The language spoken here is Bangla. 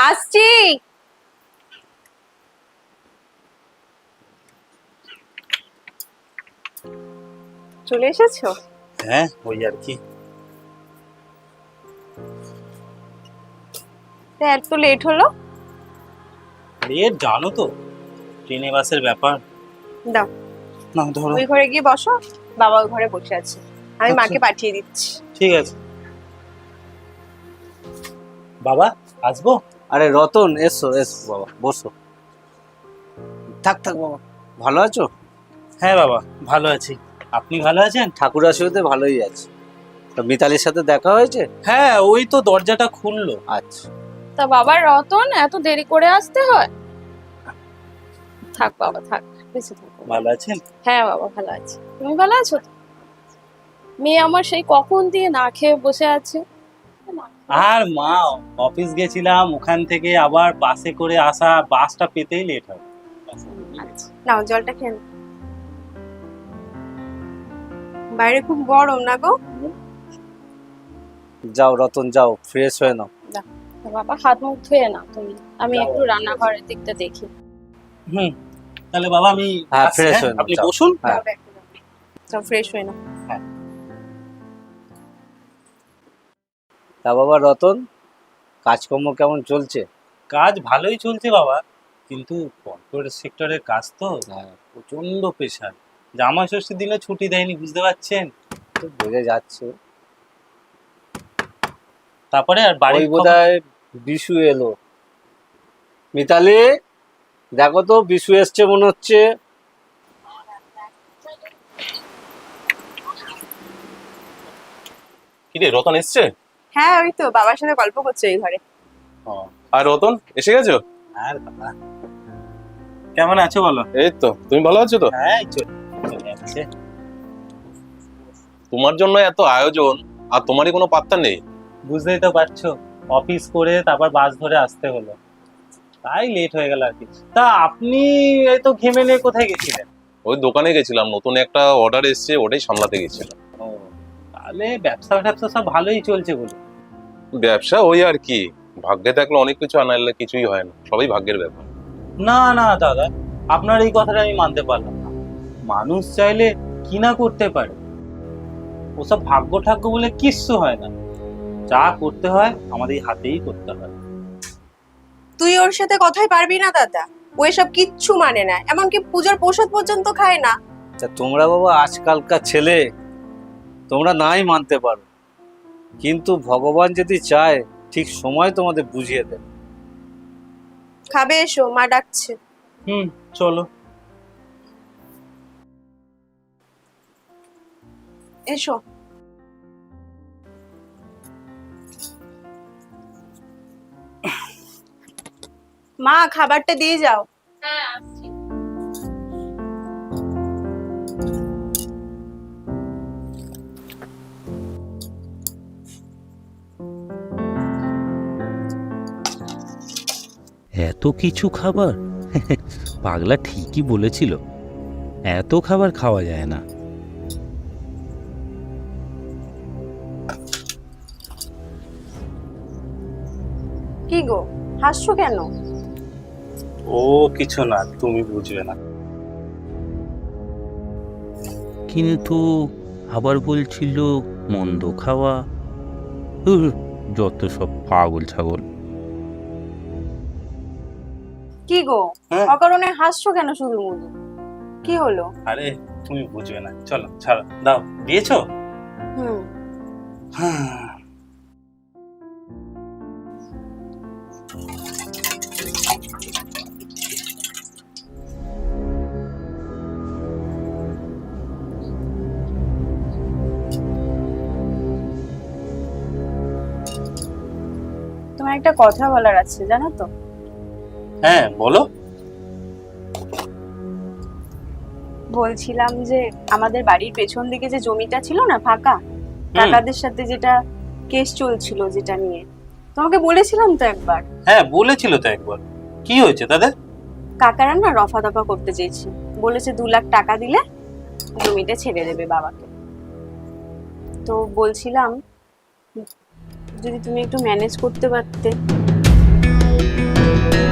আসছি। চলে এসেছো? হ্যাঁ ওই আর কি। এত লেট হলো? লেট জানো তো, ট্রেনে বাসের ব্যাপার। দাও, না ধরো। ওই ঘরে গিয়ে বসো, বাবা ওই ঘরে বসে আছে, আমি আচ্ছা। মাকে পাঠিয়ে দিচ্ছি। ঠিক আছে বাবা, আসবো? আরে রতন, এসো এসো বাবা, বসো। থাক থাক বাবা, ভালো আছো? হ্যাঁ বাবা ভালো আছি, আপনি ভালো আছেন? ঠাকুর আশীর্বাদে ভালোই আছে। তা মিতালির সাথে দেখা হয়েছে? হ্যাঁ ওই তো দরজাটা খুললো। আচ্ছা। তা বাবা রতন, এত দেরি করে আসতে হয়? থাক বাবা থাক, বেঁচে থাকো। ভালো আছেন? হ্যাঁ বাবা ভালো আছি, তুমি ভালো আছো তো? মেয়ে আমার সেই কখন দিয়ে না খেয়ে বসে আছে। আর মা, অফিস গেছিলাম, ওখান থেকে আবার বাসে করে আসা, বাসটা পেতেই লেট হয়। আচ্ছা, নাও জলটা খেয়ে নাও। বাইরে খুব গরম না গো? যাও রতন, যাও ফ্রেশ হয়ে নাও। তা বাবা হাত মুখ ধুয়ে নাও তুমি, আমি একটু রান্নাঘরের দিকটা দেখি। হুম, তাহলে বাবা আমি হ্যাঁ, আসছি, fresh হ্যাঁ? হয়ে নাও, আপনি যাও। বসুন। হ্যাঁ। সব ফ্রেশ হয়ে নাও। তা বাবা রতন, কাজকর্ম কেমন চলছে? কাজ ভালোই চলছে বাবা, কিন্তু কর্পোরেট সেক্টরের কাজ তো হ্যাঁ, প্রচন্ড প্রেশার। জামাই ষষ্ঠীর দিনে ছুটি দেয়নি, বুঝতে পারছেন? তো বোঝা যাচ্ছে। তারপরে আর ওই বাড়ির খবর? বোধহয় বিশু এলো। মিতালি, দেখো তো বিশু এসছে মনে হচ্ছে। কিরে রতন এসছে? হ্যাঁ ওই তো বাবার সাথে গল্প করছে এই ঘরে। আর রতন এসে গেছো? আর বাবা, কেমন আছো বলো? এই তো, তুমি ভালো আছো তো? হ্যাঁ এই চলে যাচ্ছে। তোমার জন্য এত আয়োজন আর তোমারই কোনো পাত্তা নেই। বুঝতেই তো পারছো, অফিস করে তারপর বাস ধরে আসতে হলো, তাই লেট হয়ে গেল আর কি। তা আপনি এই তো ঘেমে নিয়ে কোথায় গেছিলেন? ওই দোকানে গেছিলাম, নতুন একটা অর্ডার এসেছে, ওটাই সামলাতে গেছিলাম। ও, তাহলে ব্যবসা ট্যাবসা সব ভালোই চলছে বলে। ব্যবসা ওই আর কি, ভাগ্যে থাকলে অনেক কিছু, আনাইলে কিছুই হয় না, সবই ভাগ্যের ব্যাপার। না না দাদা, আপনার এই কথাটা আমি মানতে পারলাম না। মানুষ চাইলে কি না করতে পারে, ওসব ভাগ্য ঠাগ্য বলে কিচ্ছু হয় না। যা করতে হয় আমাদের হাতেই করতে হয়। তুই ওর সাথে কথাই পারবি না দাদা, ও এসব কিচ্ছু মানে না, এমনকি পূজার প্রসাদ পর্যন্ত খায় না। তা তোমরা বাবা আজকালকার ছেলে, তোমরা নাই মানতে পারো, কিন্তু ভগবান যদি চায় ঠিক সময় তোমাদের বুঝিয়ে দেবে। খাবে এসো, মা ডাকছে। হুম, চলো। এসো। মা খাবারটা দিয়ে যাও। হ্যাঁ আসছি। এত কিছু খাবার? পাগলা ঠিকই বলেছিল, এত খাবার খাওয়া যায় না। কি গো, হাসছো কেন? ও কিছু না, তুমি বুঝবে না। কিন্তু আবার বলছিল মন্দ খাওয়া। উহ, যত সব পাগল ছাগল। কি গো, হ্যাঁ। অকারণে হাসছো কেন শুধু মুধু? কি হলো? আরে তুমি বুঝবে না, চলো ছাড়ো, দাও। দিয়েছো? হুম। হ্যাঁ। তোমার একটা কথা বলার আছে জানো তো? হ্যাঁ বলো। বলছিলাম যে আমাদের বাড়ির পেছন দিকে যে জমিটা ছিল না ফাঁকা, কাকাদের সাথে যেটা কেস চলছিল, যেটা নিয়ে তোমাকে বলেছিলাম তো একবার। হ্যাঁ বলেছিল তো একবার, কি হয়েছে তাদের? কাকারা না রফা দফা করতে চেয়েছে, বলেছে 2 লাখ টাকা দিলে জমিটা ছেড়ে দেবে বাবাকে। তো বলছিলাম যদি তুমি একটু ম্যানেজ করতে পারতে। না।